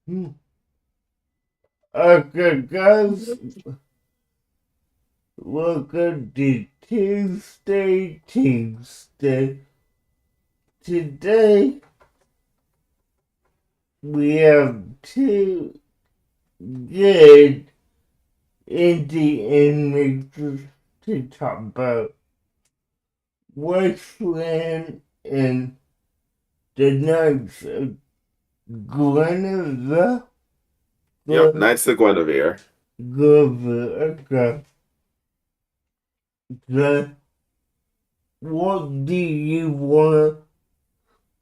Okay, guys, welcome to Tuesday Tuesday. Today we have two good indie animators to talk about: Wasteland and the Knights of Guinevere. Yep, Knights of Guinevere. Guinevere. Okay. What do you want to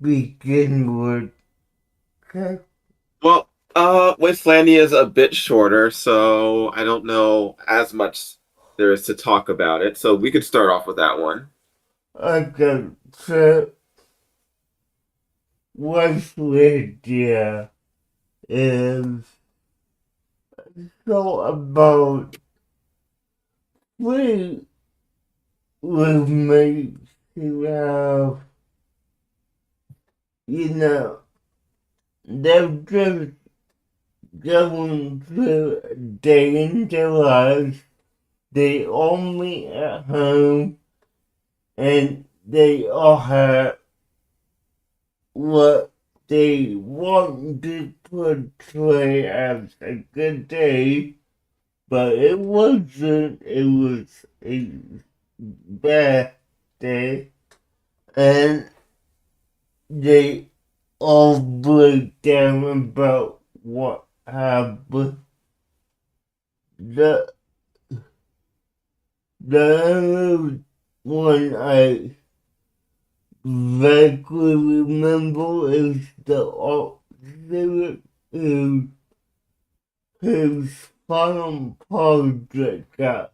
begin with? Okay. Well, Wastelandia is a bit shorter, so I don't know as much there is to talk about it. So we could start off with that one. Okay, so Wastelandia is so about three roommates who have, they're just going through a day in their lives. They all meet at home and they all have what they want to portray as a good day, but it wasn't. It was a bad day, and they all break down about what happened. The the other one I vaguely remember is the author who whose final project got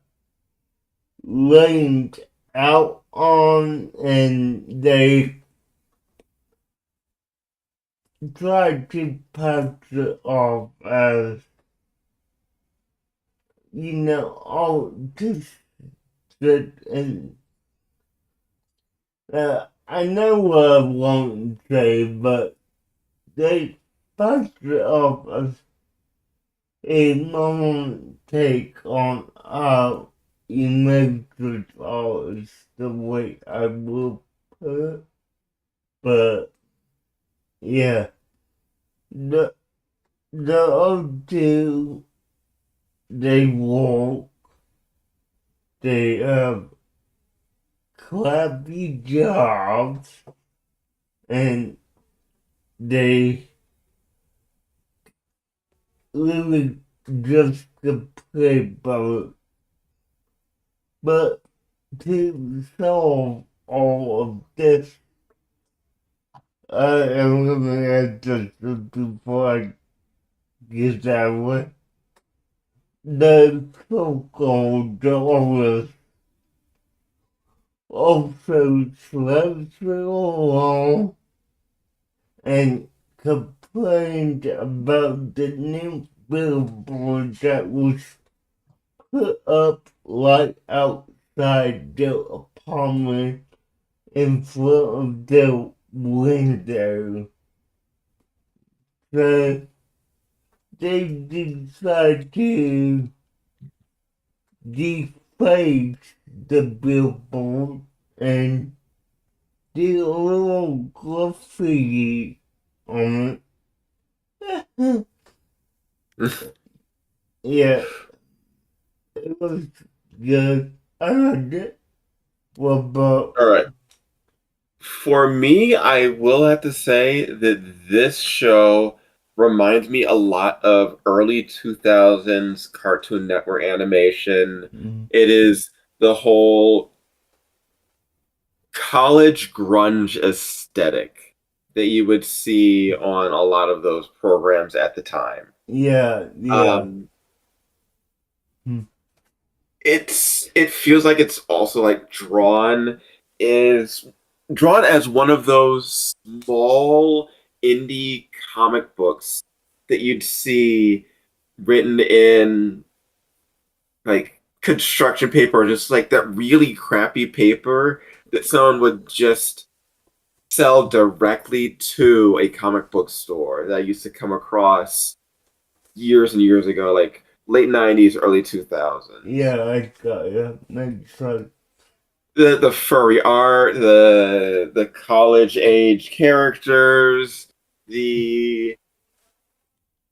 rained out on, and they tried to pass it off as, all just that. And I know what I won't say, but they passed it off as a normal take on how emotions are, is the way I will put it. But yeah, the the other two, they walk, they have crappy jobs, and they really just complain about it. But to solve all of this, I am looking at just before I get that way. The so-called Dolores also slept so long and complained about the new billboard that was put up right outside their apartment in front of their window. So they decided to deface the billboard and do a little graffiti on it. Yeah, it was good. I liked it. What about? All right. For me, I will have to say that this show reminds me a lot of early 2000s Cartoon Network animation. Mm, It is the whole college grunge aesthetic that you would see on a lot of those programs at the time. yeah, yeah. Um, Mm, it feels like it's also like is drawn as one of those small indie comic books that you'd see written in like construction paper or just like that really crappy paper that someone would just sell directly to a comic book store that I used to come across years and years ago, like late 90s, early 2000s. Yeah, I got it. Makes sense. The furry art, the college age characters, the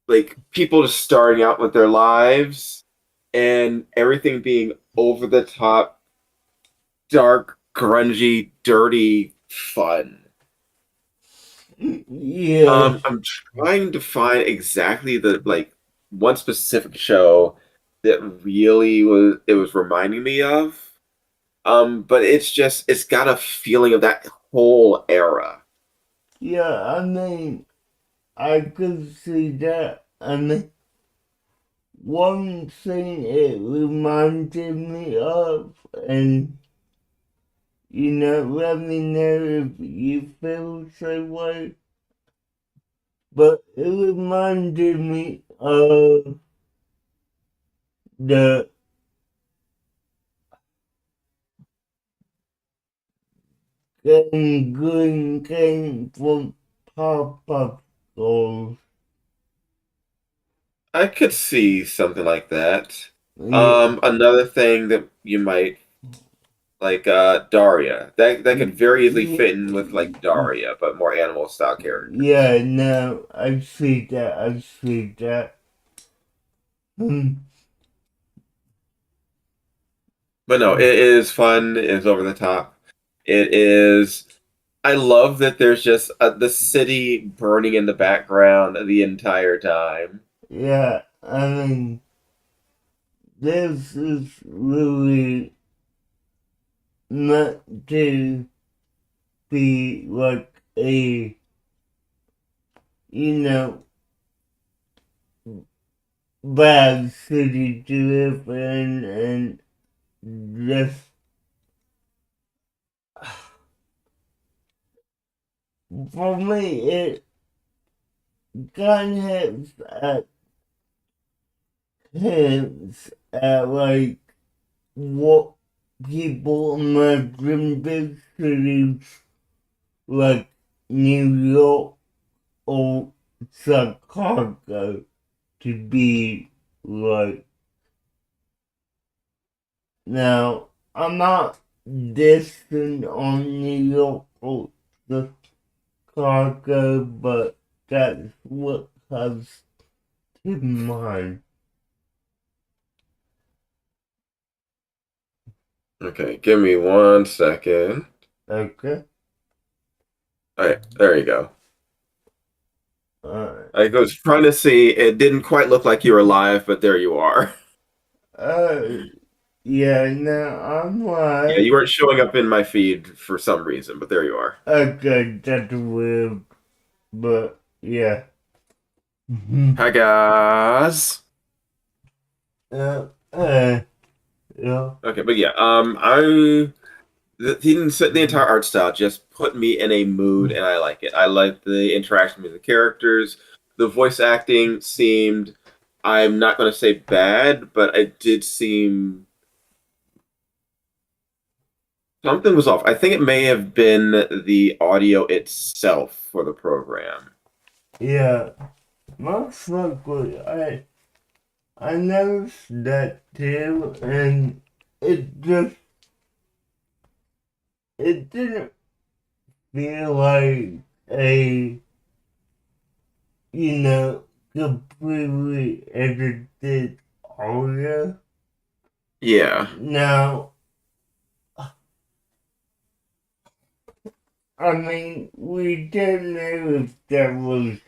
like people just starting out with their lives, and everything being over the top, dark, grungy, dirty fun. Yeah, I'm trying to find exactly the like one specific show that really was reminding me of. But it's got a feeling of that whole era. yeah, I mean, I could see that. I mean, one thing it reminded me of, and let me know if you feel the same way, but it reminded me of the green came from pop-up stores. I could see something like that. Yeah, Another thing that you might like Daria. That could very easily fit in with like Daria, but more animal style characters. yeah, no, I see that, I see that. Hmm. But no, it is fun. It's over the top. It is. I love that there's just the city burning in the background the entire time. Yeah, I mean, this is really not to be like a, you know, bad city to live in and just, for me, it kind of hints at like what people imagine big cities like New York or Chicago to be like. Now, I'm not dissing on New York or Chicago, but that's what comes to mind. Okay, give me 1 second. Okay? All right, there you go. Alright. I was trying to see. It didn't quite look like you were live, but there you are. Uh, yeah, now I'm Yeah, you like, weren't showing up in my feed for some reason, but there you are. okay, that's weird, but yeah. Mhm. Hi guys. uh, uh, yeah. Okay, but yeah, the entire art style just put me in a mood, and I like it. I like the interaction with the characters. The voice acting seemed, I'm not going to say bad, but it did seem something was off. I think it may have been the audio itself for the program. Yeah, most likely, I noticed that too, and it just it didn't feel like a you know completely edited audio. Yeah. Now, I mean, we don't know if that was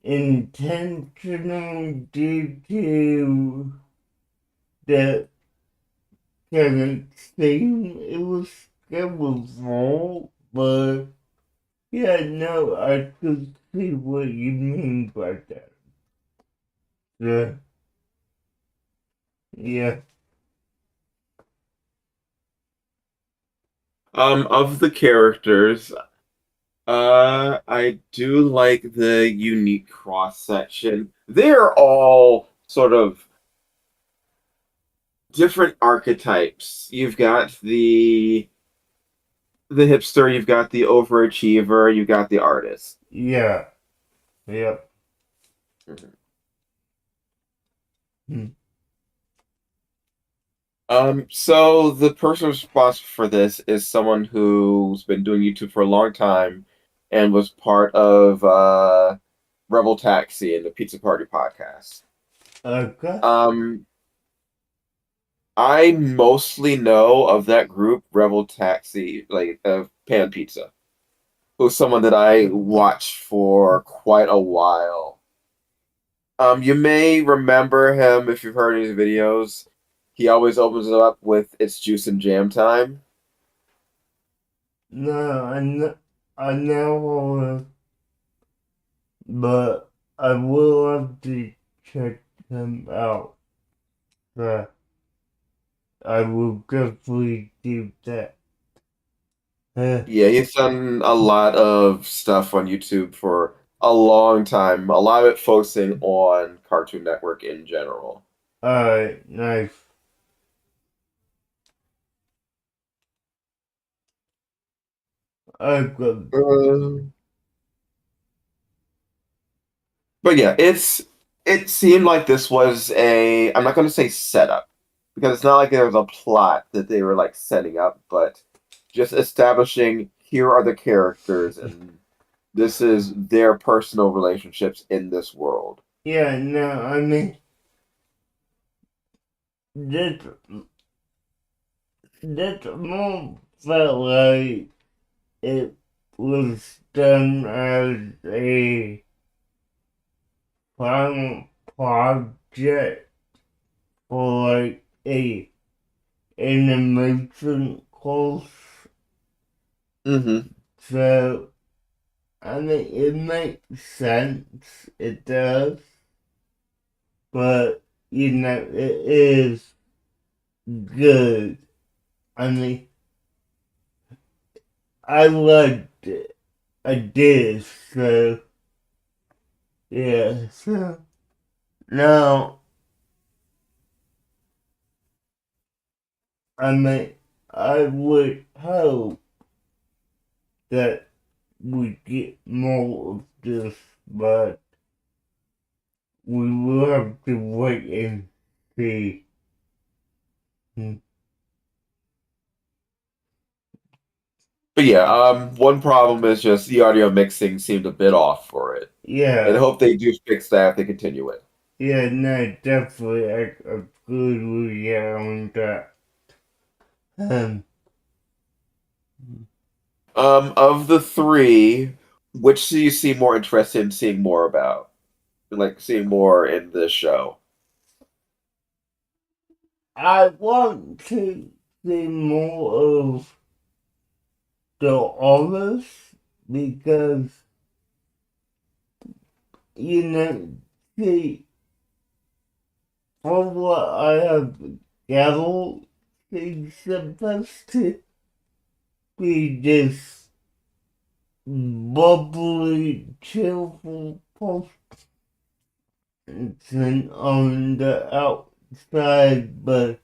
intentional due to the kind of theme it was wrong, but yeah, no, I could see what you mean by that. Yeah, yeah, Of the characters, I do like the unique cross section. They're all sort of different archetypes. You've got the the hipster, you've got the overachiever, you've got the artist. Yeah. Yep. Mhm. Hmm. So the person responsible for this is someone who's been doing YouTube for a long time and was part of Rebel Taxi and the Pizza Party podcast. Okay. Um, I mostly know of that group, Rebel Taxi, like Pan Pizza, who's someone that I watched for quite a while. You may remember him if you've heard his videos. He always opens it up with "It's juice and jam time." No, I know, but I will have to check him out. So I will definitely do that. Yeah, he's done a lot of stuff on YouTube for a long time. A lot of it focusing on Cartoon Network in general. Alright, nice. I've got, Uh, but yeah, it seemed like this was a I'm not going to say setup because it's not like there was a plot that they were like setting up, but just establishing here are the characters and this is their personal relationships in this world. yeah, no, I mean, this, this more felt like it was done as a final project for like a animation course. Hmm. So, I mean, it makes sense, it does, but it is good. I mean, I liked it. I did, so yeah. So now, I mean, I would hope that we get more of this, but we will have to wait and see. Hmm. But yeah, one problem is just the audio mixing seemed a bit off for it. And I Yeah, hope they do fix that if they continue it. yeah, no, definitely, I agree with you on that. Um, Of the three, which do you see more interested in seeing more about? Like seeing more in this show? I want to see more of the others because see, from what I have gathered, he's supposed to be this bubbly, cheerful person on the outside, but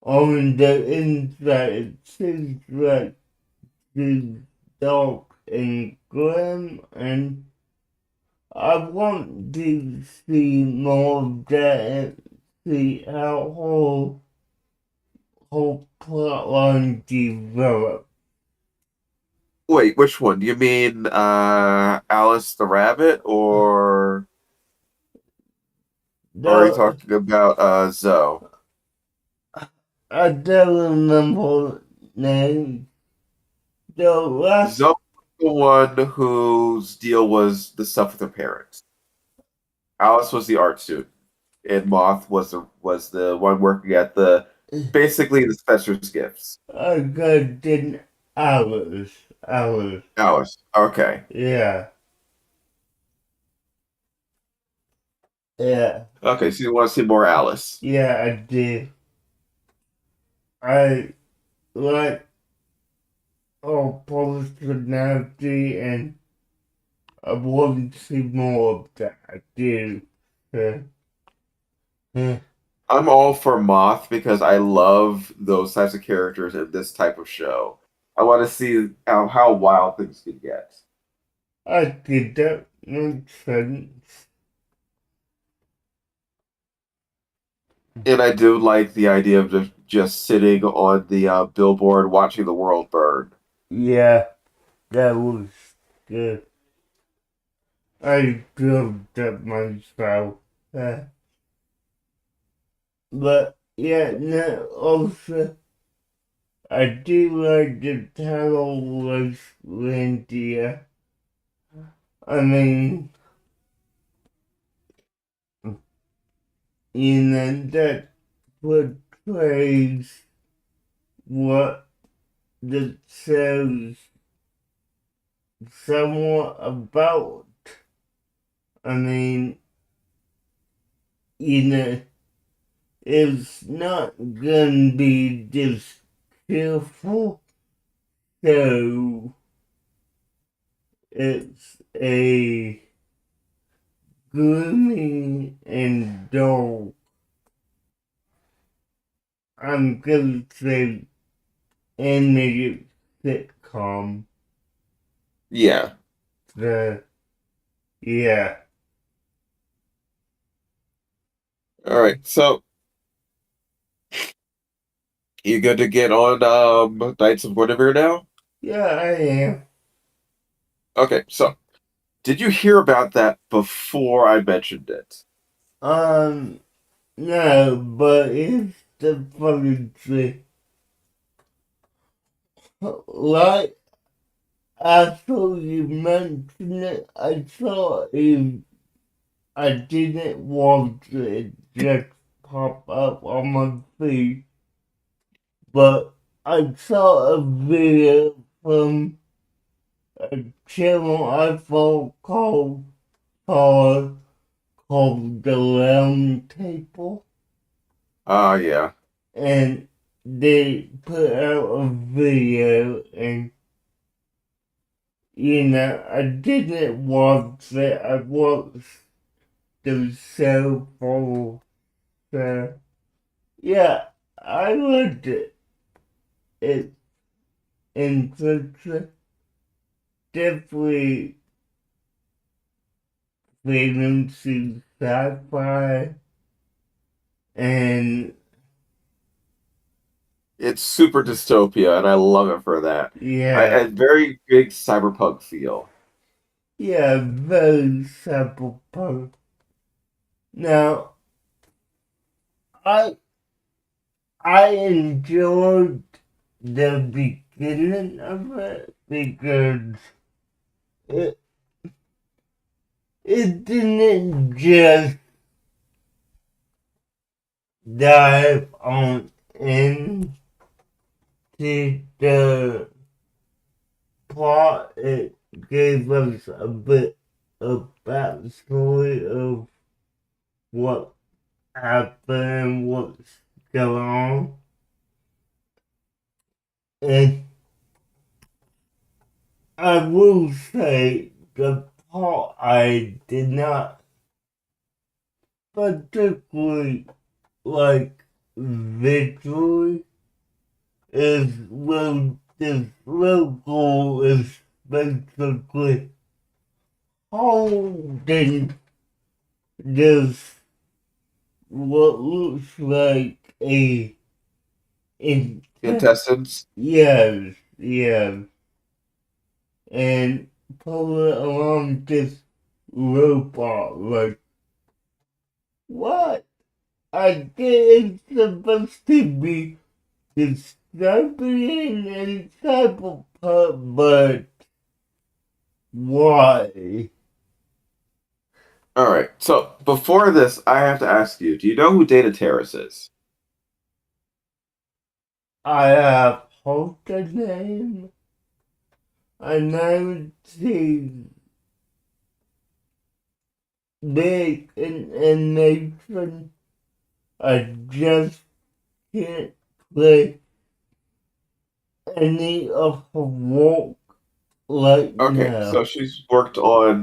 on the inside, it seems like he's dark and grim, and I want to see more of that and see how whole plotline develops. Wait, which one? Do you mean Alice the Rabbit or are you Though talking about Zoe? I don't remember name. The last Zoe was the one whose deal was the stuff with her parents. Alice was the art student, and Moth was the one working at the basically the Spencer's gifts. I got in hours. Alice. Okay. Yeah, yeah, Okay, so you want to see more Alice. yeah. I did. I like all personality and I want to see more of that. I do. Uh, uh, I'm all for Moth because I love those types of characters in this type of show. I want to see how wild things could get. I think that makes sense. And I do like the idea of just sitting on the billboard watching the world burn. Yeah, that was good. I drove that myself. Uh, but yeah, no, also, I do like the title Wastelandia. I mean, that portrays what the show's somewhat about. I mean, you know, it's not gonna be this cheerful show. It's a gloomy and dull. I'm gonna say animated sitcom. Yeah. The yeah, All right. So you good to get on Knights of Guinevere now? yeah, I am. Okay. So did you hear about that before I mentioned it? Um, no, but it's the funny thing. Like after you mentioned it, I saw it. I didn't want it just pop up on my feed, but I saw a video from a channel I follow called, called The Round Table, Yeah. and they put out a video, and I didn't watch it. I watched the show for yeah, I liked it. It interesting, definitely fantasy sci-fi, and It's super dystopia, and I love it for that. yeah, A very big cyberpunk feel. yeah, very cyberpunk. Now, I I enjoyed the beginning of it because it it didn't just dive on into the plot. It gave us a bit of backstory of what happened, what's going on. And I will say the part I did not particularly like visually is when this logo is basically holding this what looks like a in Intestines. yes, yes, and pulling along this robot like what? I think it's supposed to be disturbing and cyberpunk, but why? All right. So before this, I have to ask you: do you know who Data Terrace is? I have heard the name. I never seen big in animation. I just can't play any of her work right Okay, so now. she's worked on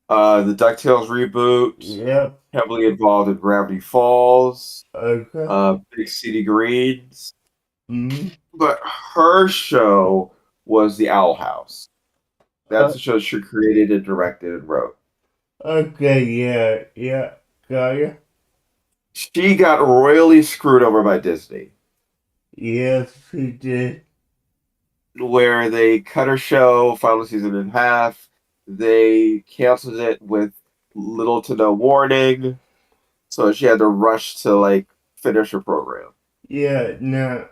the DuckTales reboot, Yep. heavily involved in Gravity Falls, Okay. Big City Greens. Mm. But her show was The Owl House. That's Uh, the show she created and directed and wrote. okay, yeah, yeah, got ya. She got royally screwed over by Disney, Yes, he did. where they cut her show, final season in half. They canceled it with little to no warning, so she had to rush to like finish her program. Yeah, no,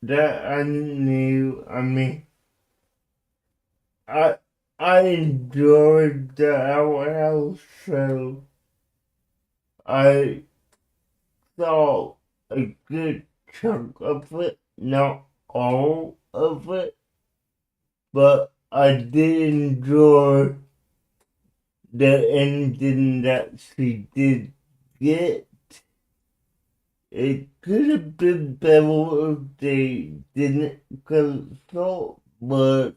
that I knew. I mean, I I enjoyed the outhouse, so I saw a good chunk of it, not all of it, but I did enjoy the ending that she did get. It could have been better if they didn't consult, but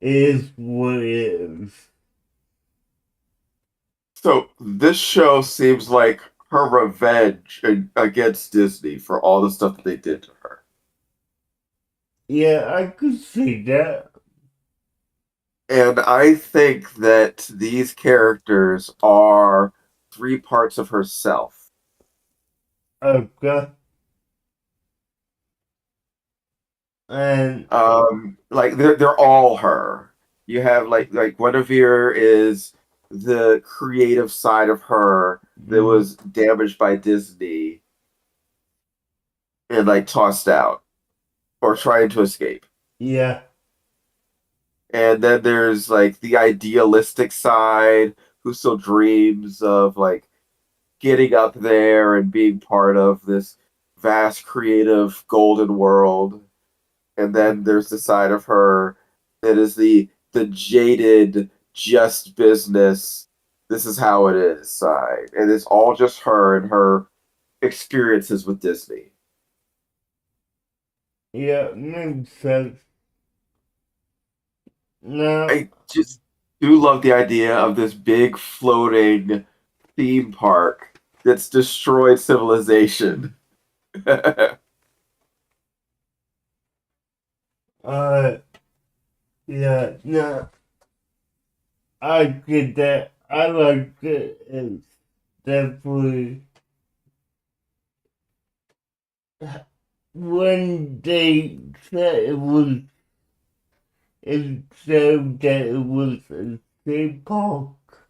it is what it is. So this show seems like her revenge against Disney for all the stuff that they did to her. Yeah, I could see that. And I think that these characters are three parts of herself. Okay. And Like they're all her. You have like Guinevere is the creative side of her that mm, was damaged by Disney and like tossed out or trying to escape. yeah, And then there's like the idealistic side who still dreams of like getting up there and being part of this vast creative golden world. And then there's the side of her that is the jaded just business, this is how it is side. And it's all just her and her experiences with Disney. yeah, makes sense. Now, I just do love the idea of this big floating theme park that's destroyed civilization. uh, yeah, no, I get that. I like it. It's definitely when they said it showed that it was a theme park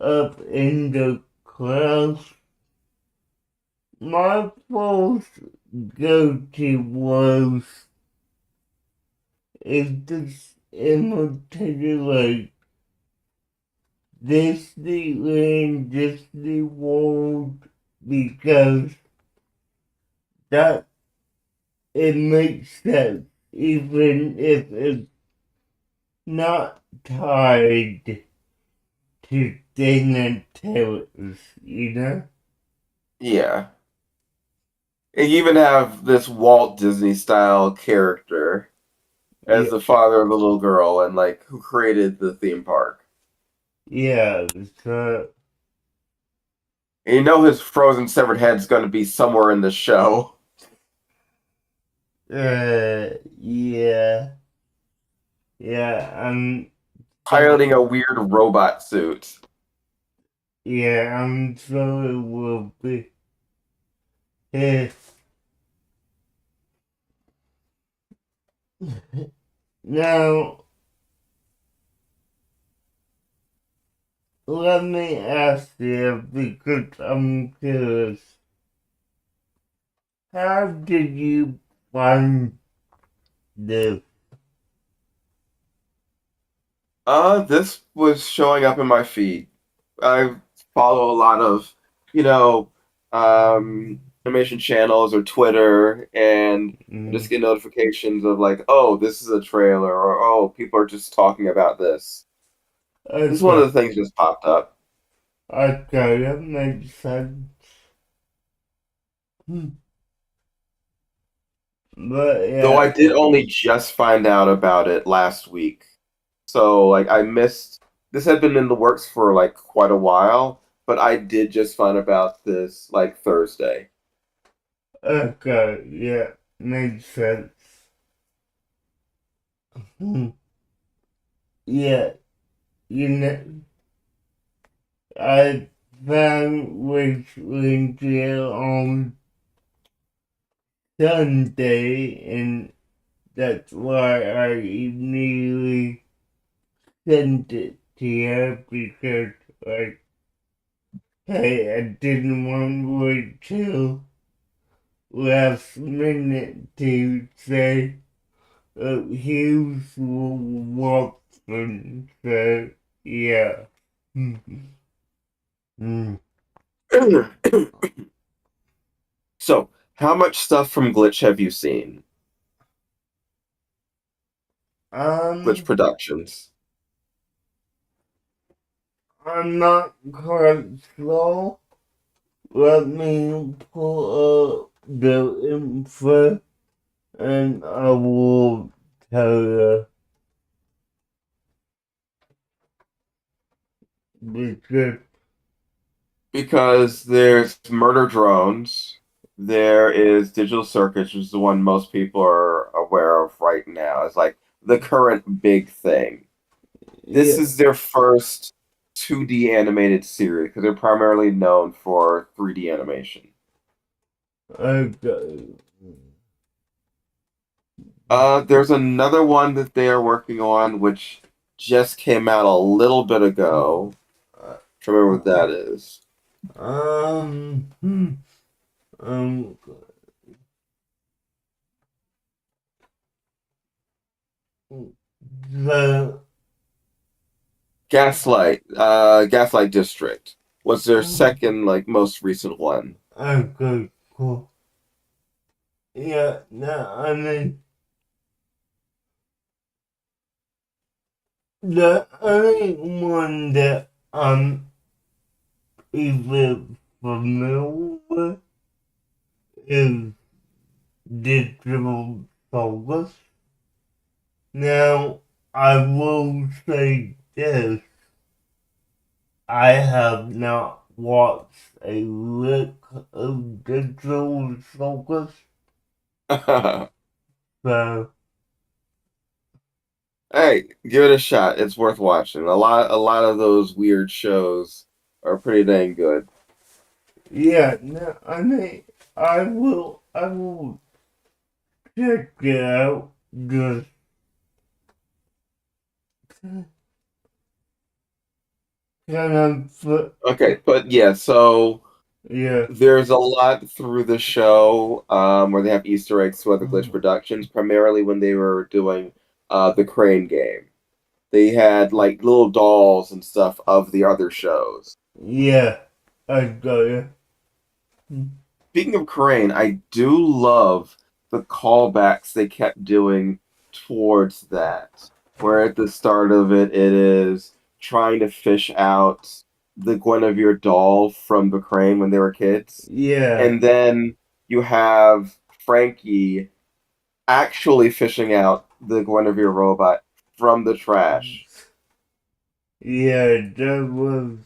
up in the clouds. My first go-to was is this imitated like Disneyland, Disney World, because that it makes sense, even if it's not tied to Dana Terrace, you know? Yeah. And you even have this Walt Disney style character as Yeah, the father of the little girl and like who created the theme park. yeah, so, And you know his frozen severed head's gonna be somewhere in the show. yeah, yeah, so, Piloting a weird robot suit. yeah, I'm sure it will be. Eh, now, let me ask you because I'm curious. How did you find this? This was showing up in my feed. I follow a lot of, you know, animation channels or Twitter, and I just Mm, get notifications of like, oh, this is a trailer, or oh, people are just talking about this. This is one okay, of the things just popped up. okay, that makes sense. Hmm. But Though yeah, I did only just find out about it last week. So like I missed this had been in the works for like quite a while, but I did just find about this like Thursday. okay, yeah, makes sense. Yeah, you know, I found Wastelandia on Sunday, and that's why I immediately sent it to you because, like, hey, I didn't want to wait till last minute to say, here's Watson. So, yeah. Mm. So, how much stuff from Glitch have you seen? Glitch Um, Productions. I'm not quite sure. Let me pull up the info and I will tell you because, Because there's Murder Drones, there is Digital Circus, which is the one most people are aware of right now. It's like the current big thing. This yeah, is their first 2D animated series because they're primarily known for 3D animation. okay. There's another one that they are working on, which just came out a little bit ago. Trying to remember what that is. Um, hmm, um, the, Gaslight District was their second, like, most recent one. okay, cool. Yeah, no, I mean, the only one that I'm even familiar with is Digital Focus. Now, I will say this, I have not watched a lick of Digital Focus, so Hey, give it a shot. It's worth watching. A lot of those weird shows are pretty dang good. yeah, no, I mean, I will check it out, just kind of, Okay, but yeah, so yeah. there's a lot through the show where they have Easter eggs to other Glitch productions, primarily when they were doing the Crane game. They had like little dolls and stuff of the other shows. Yeah, I got you. Speaking of Crane, I do love the callbacks they kept doing towards that. Where at the start of it, it is trying to fish out the Guinevere doll from the Crane when they were kids. Yeah, And then you have Frankie actually fishing out the Guinevere robot from the trash. yeah, that was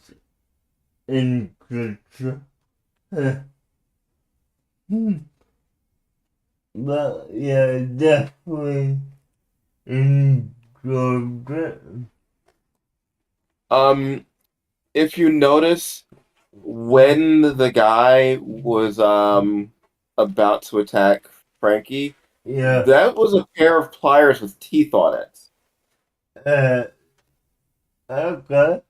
interesting. But yeah, definitely enjoyed it. Um, if you notice, when the guy was about to attack Frankie, Yeah, that was a pair of pliers with teeth on it. uh, okay.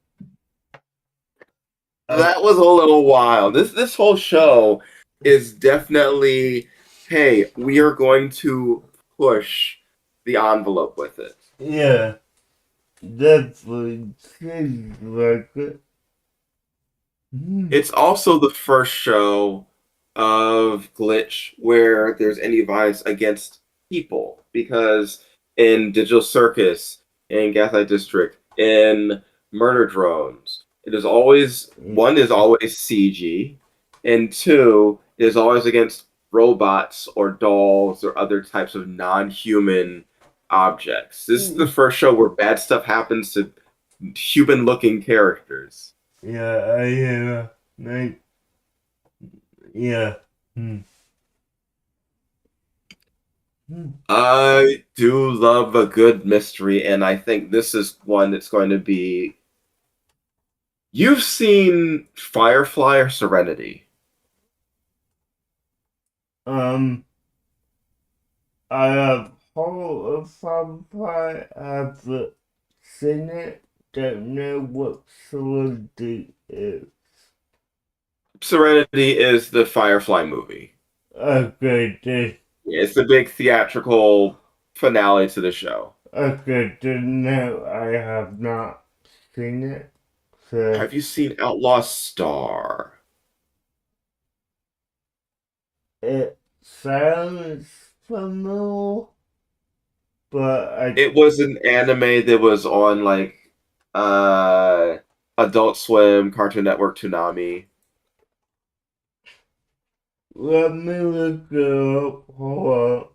I, That was a little wild. This whole show is definitely, hey, we are going to push the envelope with it. yeah, definitely seems like it. It's also the first show of Glitch where there's any violence against people because in Digital Circus, in Gaslight District, in Murder Drones, it is always one is always CG, and two is always against robots or dolls or other types of non-human objects. This is the first show where bad stuff happens to human-looking characters. Yeah, like, yeah. Hmm. Hmm. I do love a good mystery, and I think this is one that's going to be. You've seen Firefly or Serenity? Um, I have heard of Firefly. I've seen it. Don't know what Solidity is. Serenity is the Firefly movie. Okay, It's the big theatrical finale to the show. okay, no, I have not seen it. So Have you seen Outlaw Star? it sounds familiar, but I It was an anime that was on like uh Adult Swim, Cartoon Network, Toonami. let me look it up. Hold on,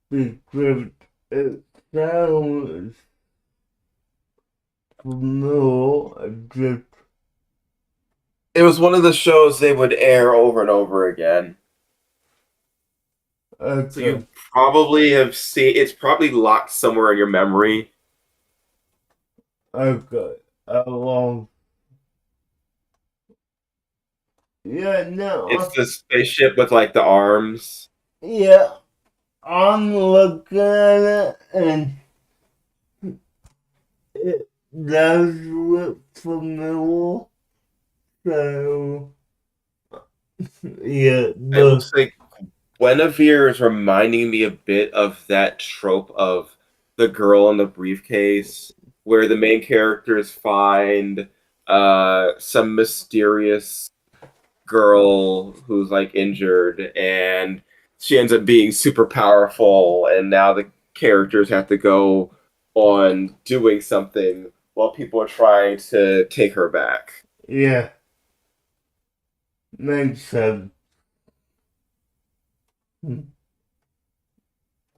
because it sounds familiar. Just It was one of the shows they would air over and over again. So okay, you probably have seen it's probably locked somewhere in your memory. okay. Um, yeah, no, It's the spaceship with like the arms. yeah, I'm looking at it and it does look familiar. So yeah, I will but say Guinevere is reminding me a bit of that trope of the girl in the briefcase, where the main characters find some mysterious girl who's like injured, and she ends up being super powerful, and now the characters have to go on doing something while people are trying to take her back. yeah, makes sense.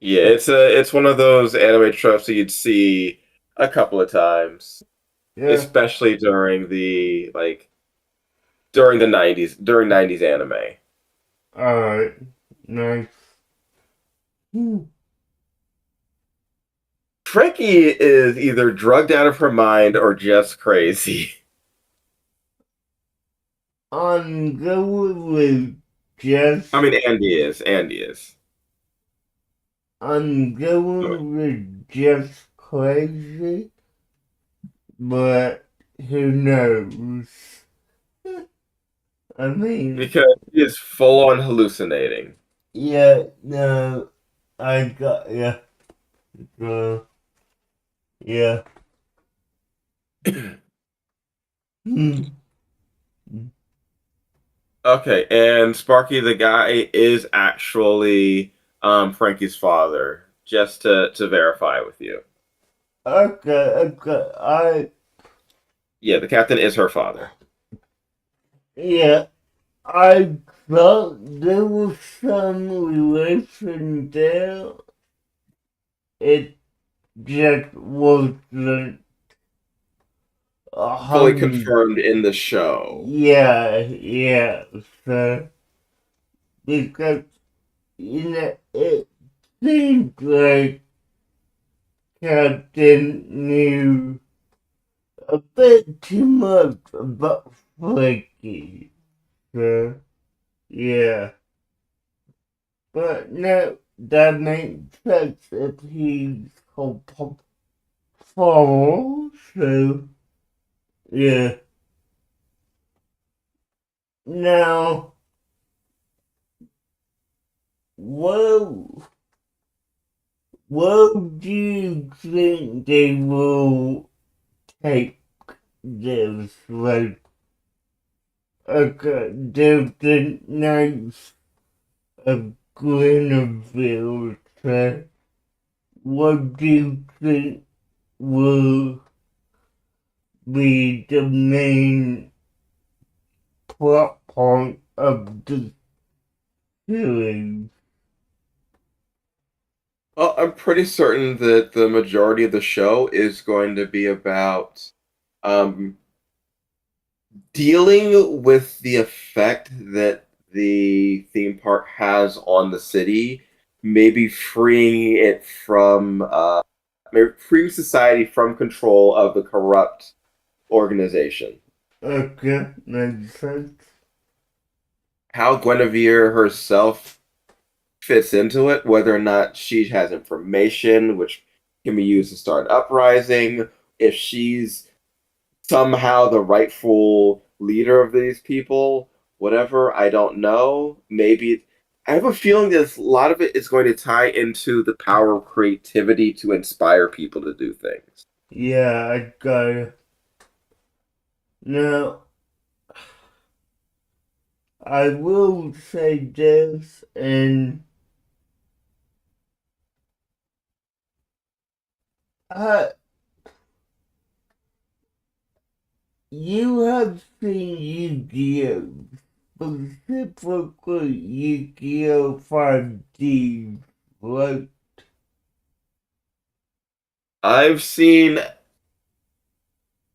Yeah, it's one of those anime tropes that you'd see a couple of times, Yeah, especially during the 90s, during 90s anime. alright, nice. Frankie is either drugged out of her mind or just crazy. I'm going with just, I mean, Andy is. Andy is. I'm going with just crazy, but who knows? I mean, Because he is full on hallucinating. yeah, no, I got, yeah, uh, yeah. Hmm. Okay, and Sparky the guy is actually Frankie's father, just to verify with you. Okay, okay, Yeah, the captain is her father. yeah, I thought there was some relation there. It just wasn't a Fully hundred. confirmed in the show. Yeah, yeah. So because it seems like Captain knew a bit too much about Frankie. So yeah, but no, that makes sense if he's called Paul. So yeah. Now, what what do you think they will take this? Like, okay, the Knights of Guinevere. So what do you think will be the main plot point of the series? Well, I'm pretty certain that the majority of the show is going to be about um, dealing with the effect that the theme park has on the city maybe freeing it from maybe freeing society from control of the corrupt organization. Okay, makes sense. How Guinevere herself fits into it, whether or not she has information which can be used to start an uprising, if she's somehow the rightful leader of these people, whatever, I don't know. Maybe I have a feeling that a lot of it is going to tie into the power of creativity to inspire people to do things. Yeah, I got it. Now, I will say this, and I, you have seen Yu-Gi-Oh! Specifically Yu-Gi-Oh! 5D, right? I've seen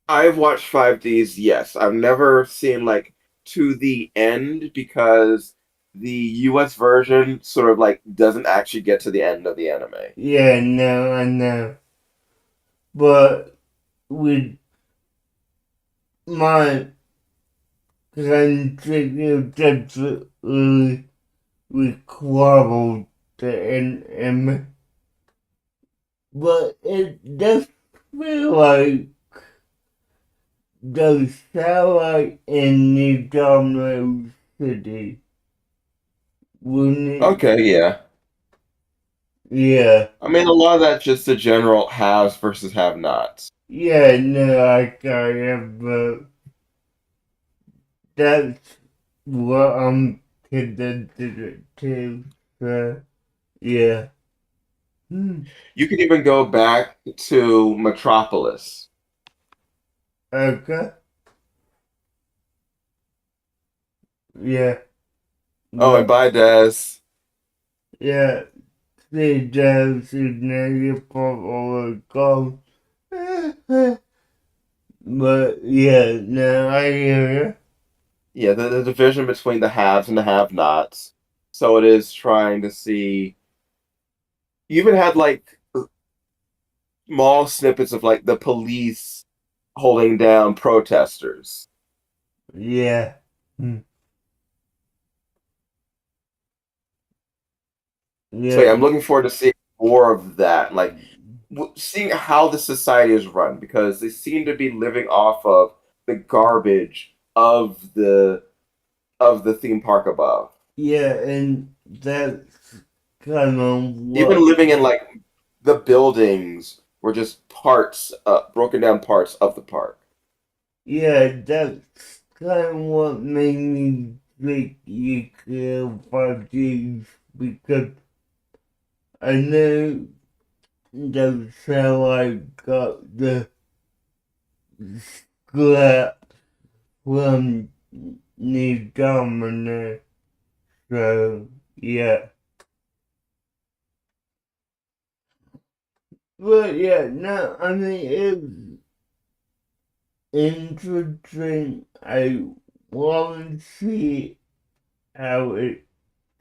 I've watched 5Ds, yes. I've never seen like to the end because the US version sort of like doesn't actually get to the end of the anime. Yeah, no, I know. But with my country, definitely required and but it does feel like the satellite in New Domino City, wouldn't it? Okay, yeah. Yeah. I mean, a lot of that's just the general haves versus have-nots. Yeah, no, I got it, but that's what I'm connected to. So, yeah. Hmm. You can even go back to Metropolis. Okay. Yeah. Oh, and But, by Des. yeah. The devs is negative for the goal. But, yeah, no, I hear Yeah, the division between the haves and the have-nots. So it is trying to see. You even had like small snippets of like the police holding down protesters. you. Yeah. Hmm. So yeah, I'm Yeah. looking forward to seeing more of that, like seeing how the society is run because they seem to be living off of the garbage of the theme park above. Yeah, and that's kind of Even what. living in like the buildings were just parts, broken down parts of the park. Yeah, that's kind of what made me think you could 5Gs because I know the satellite got the scrap from New Domino. So, yeah. But yeah, no, I mean, it's interesting. I want to see how it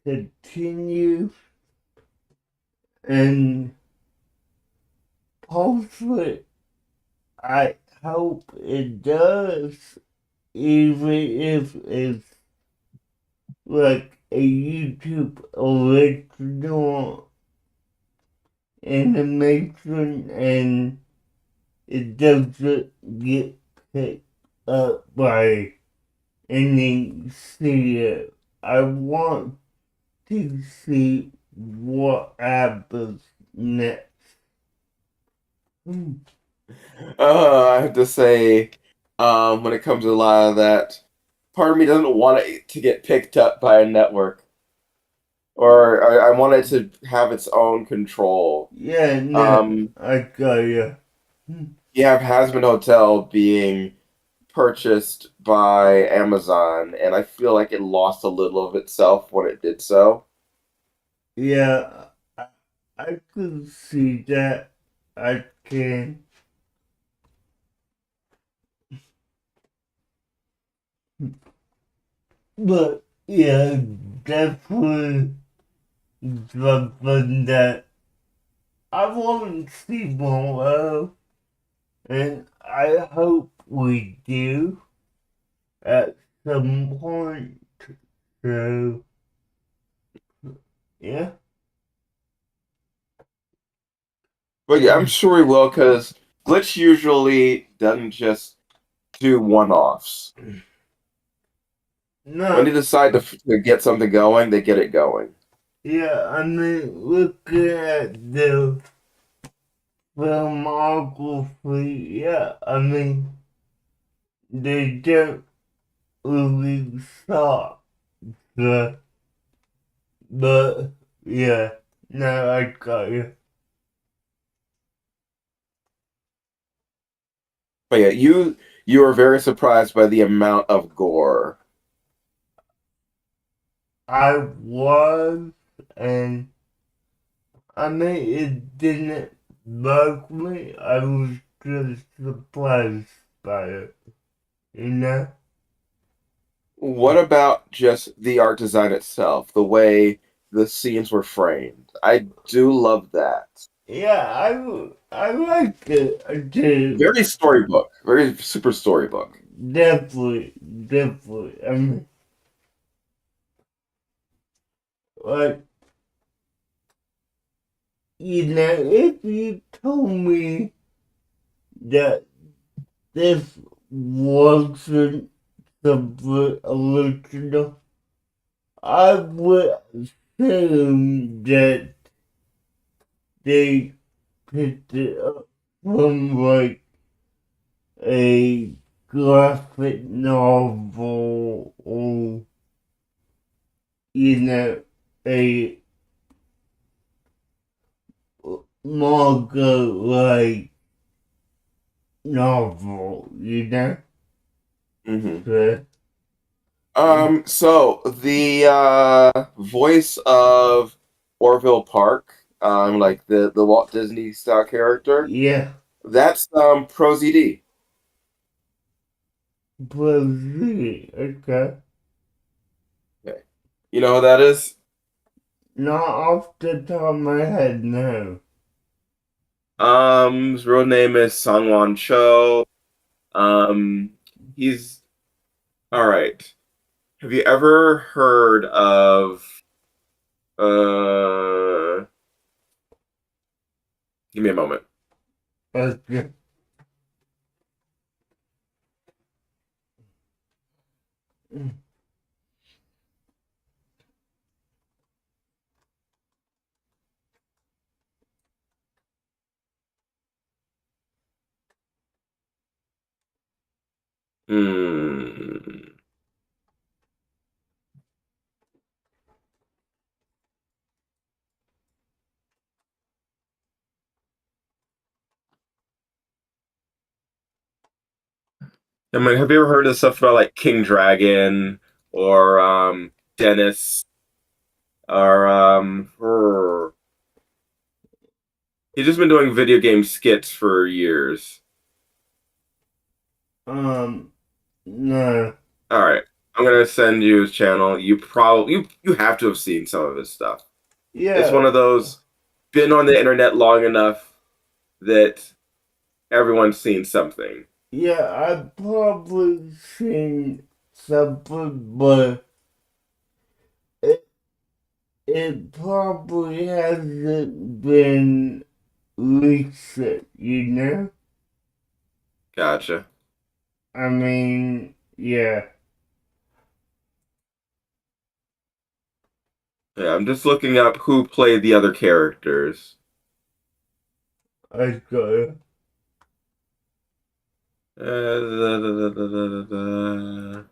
continues and hopefully I hope it does, even if it's like a YouTube original animation and it doesn't get picked up by any seer. I want to see what happens next. Hmm. I have to say, when it comes to a lot of that, part of me doesn't want it to get picked up by a network, or I want it to have its own control. Yeah, no, Um, I got you. you have Hasbin Hotel being purchased by Amazon, and I feel like it lost a little of itself when it did so. Yeah, I could see that. I can. But yeah, definitely something that I want to see more of, and I hope we do at some point. So, yeah. But yeah, I'm sure we will because Glitch usually doesn't just do one-offs. When they No, decide to get something going, they get it going. yeah, I mean, looking at the filmography, yeah, I mean, they don't really stop. So, but, yeah, no, I got you. But yeah, you were very surprised by the amount of gore. I was, and I mean, it didn't bug me. I was just surprised by it, you know? What about just the art design itself, the way the scenes were framed? I do love that. Yeah, I liked it. I did. Very storybook, very super storybook. Definitely, definitely. I mean, like, if you told me that this wasn't the original, I would assume that they picked it up from like a graphic novel or a manga like novel, Hmm. So, So the voice of Orville Park, like the Walt Disney style character, yeah, that's Pro ZD. proceed. Okay. Okay. You know who that is? Not off the top of my head, no. His real name is Sungwon Cho. Um, he's all right. Have you ever heard of uh? Give me a moment. Okay. Hmm. I mean, have you ever heard of stuff about like King Dragon or Dennis or he's just been doing video game skits for years. Um, no. All right, I'm gonna send you his channel. You have to have seen some of his stuff. It's Yeah, one of those been on the internet long enough that everyone's seen something. yeah, I've probably seen something, but it, it probably hasn't been recent, Gotcha. I mean, yeah, Yeah, I'm just looking up who played the other characters. I got it. Da, da, da, da, da, da.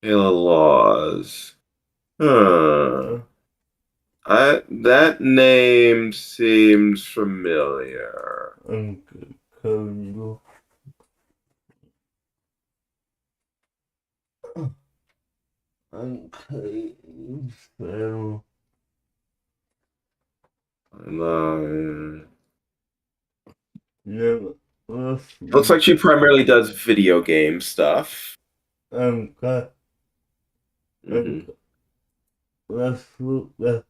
Kayla Laws. Huh. That name seems familiar. Uncle Cody. Okay, so, Uh, no, let's, Looks like she primarily does video game stuff. okay. Hmm. Let's look at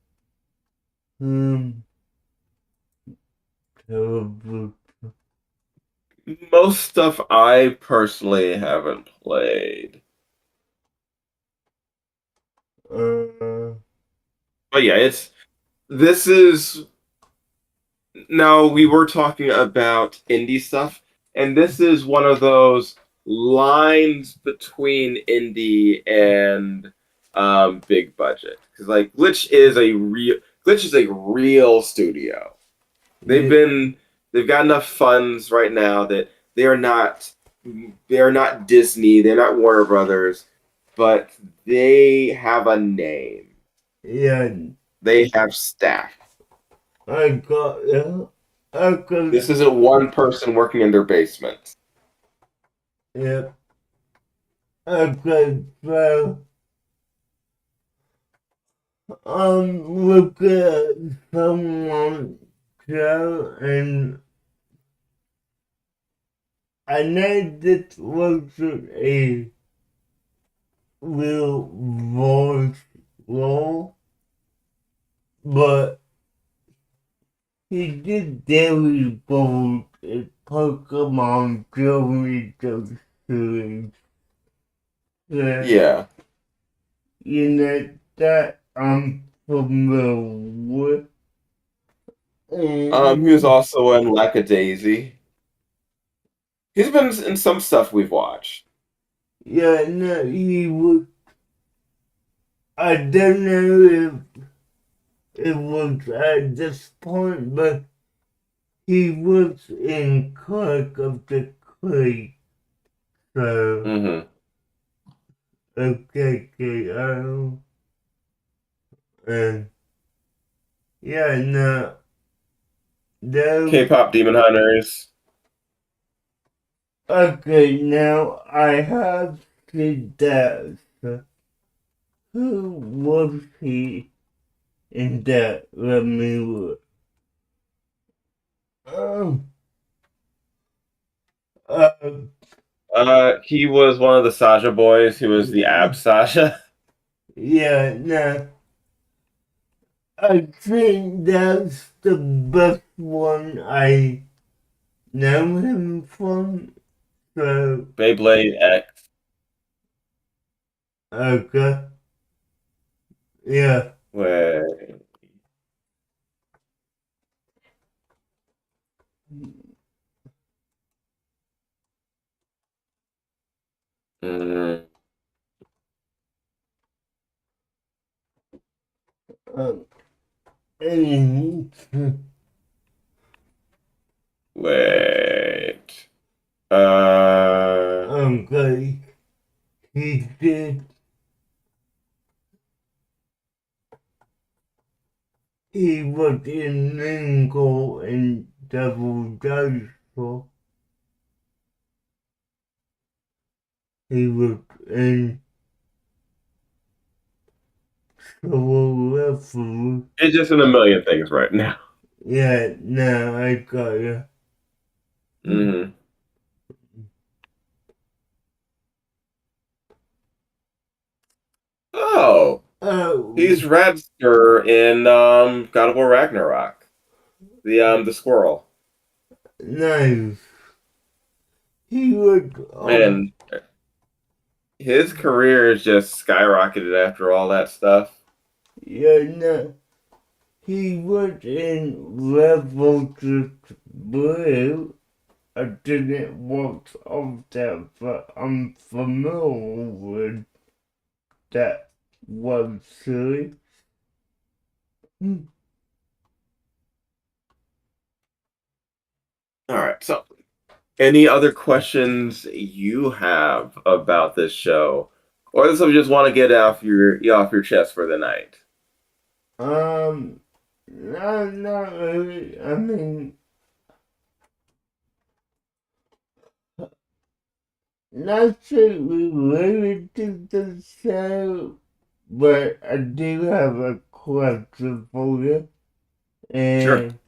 him. Terrible. Most stuff I personally haven't played. Uh, But yeah, this is now we were talking about indie stuff, and this is one of those lines between indie and big budget. Because like Glitch is a real studio. They've yeah, been they've got enough funds right now that they are not Disney, they're not Warner Brothers, but they have a name. yeah, They have staff. I got, yeah, I got, This isn't one person working in their basement. yeah, I got, well, look at someone show and I know this wasn't a real voice role, but he did very bold in Pokemon Journey the series. Yeah, Yeah. you know, that I'm familiar with. He was And also in Lackadaisy. He's been in some stuff we've watched. yeah, no, he was, I don't know if it was at this point, but he was in Clark of the Creek, so Hmm. okay, and yeah, no, no, K-pop Demon Hunters. okay, now I have to doubt who was he in that? Let me look. Um, uh, He was one of the Sasha boys who was the Ab Sasha. yeah, no, I think that's the best one I know him from. So, Beyblade X. okay, yeah, Wait. Mm, um, and wait. okay, he did, he was in Lingo and Double Dinosaur. He was in Solo Level. it's just in a million things right now. Yeah, now I got you. Hmm. Oh, Oh, he's Radster in God of War Ragnarok. The squirrel. nice. He was on, Man, his career has just skyrocketed after all that stuff. yeah, no, he was in Revolution Blue. I didn't watch of that, but I'm familiar with that web series. All right. So, any other questions you have about this show, or this you just want to get off your chest for the night? No, not really. I mean, not so related to the show, but I do have a question for you. Sure. And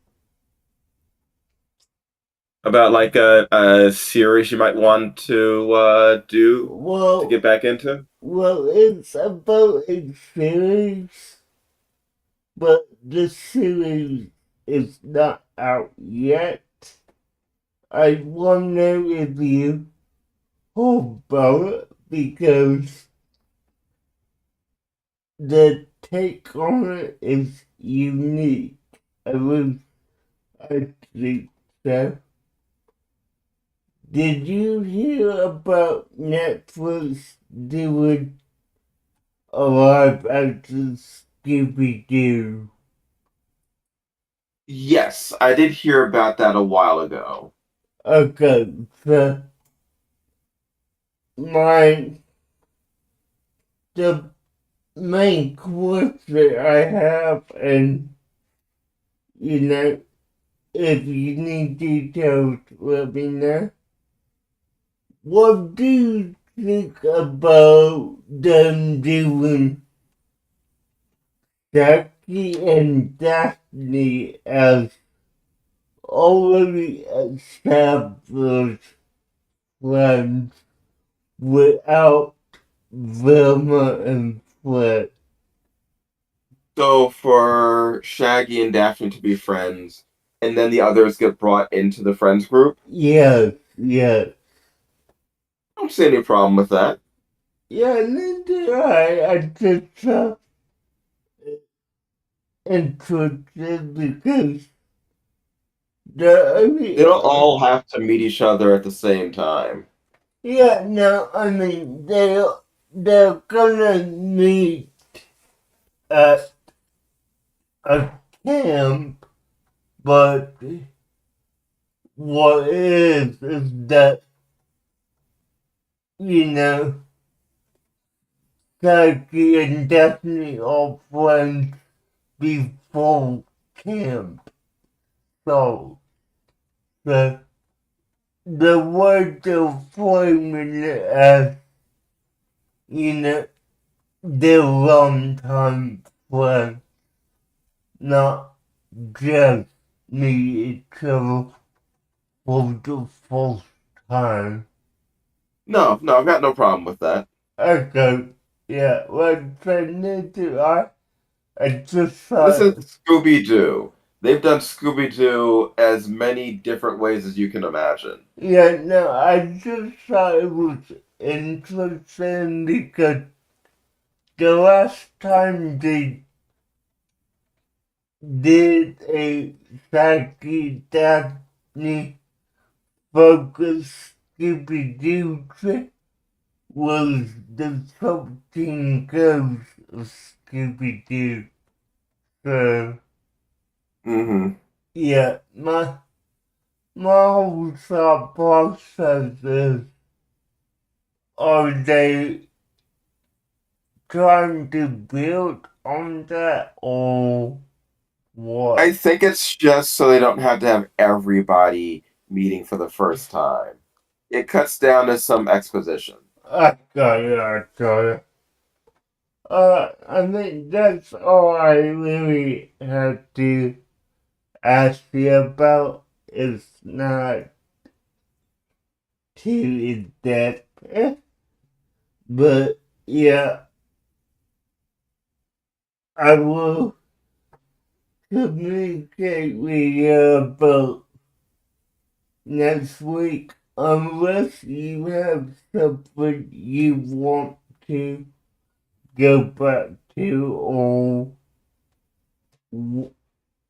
about like a series you might want to do to Well, get back into? it's about a series, but the series is not out yet. I wonder if you hold about it because the take on it is unique. I think so. Did you hear about Netflix doing a live action Scooby Doo? Yes, I did hear about that a while ago. Okay, so my the main question I have, and you know, if you need details, let me know. What do you think about them doing Jackie and Daphne as already established friends without Velma and Fred? So for Shaggy and Daphne to be friends, and then the others get brought into the friends group, Yes, yes. I don't see any problem with that. Yeah, neither I just interested because I They mean, don't all have to meet each other at the same time. yeah, no, I mean, they're gonna meet at a camp, but what is that, you know, Saki and Daphne are friends before camp. So the way they're framing it as, you know, they're longtime friends, not just meet each other for the first time. No, no, I've got no problem with that. Okay, yeah, let's send it to I just This thought, is Scooby Doo. They've done Scooby Doo as many different ways as you can imagine. yeah, no, I just thought it was interesting because the last time they did a Saki Daphne focused Scooby Doo trip was the 13 Ghosts of Scooby Doo. So, Mm-hmm. yeah, my whole thought process is, are they trying to build on that or I what? think it's just so they don't have to have everybody meeting for the first time. It cuts down to some exposition. I got it. I think that's all I really have to ask you about. It's not too in depth, but yeah, I will communicate with you about next week unless you have something you want to go back to or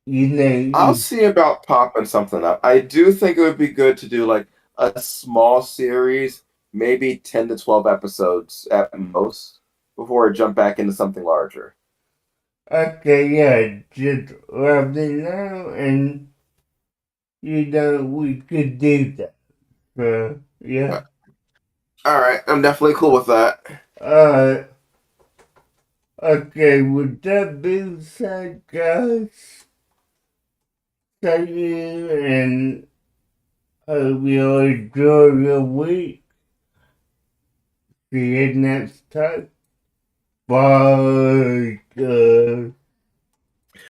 you I'll know. see about popping something up. I do think it would be good to do like a small series, maybe 10 to 12 episodes at most, before I jump back into something larger. Okay, yeah, just let me know and we could do that. So yeah. All right, I'm definitely cool with that. Uh okay, with that being said, guys, thank you and hope you enjoy your week. See you next time. Bye, guys.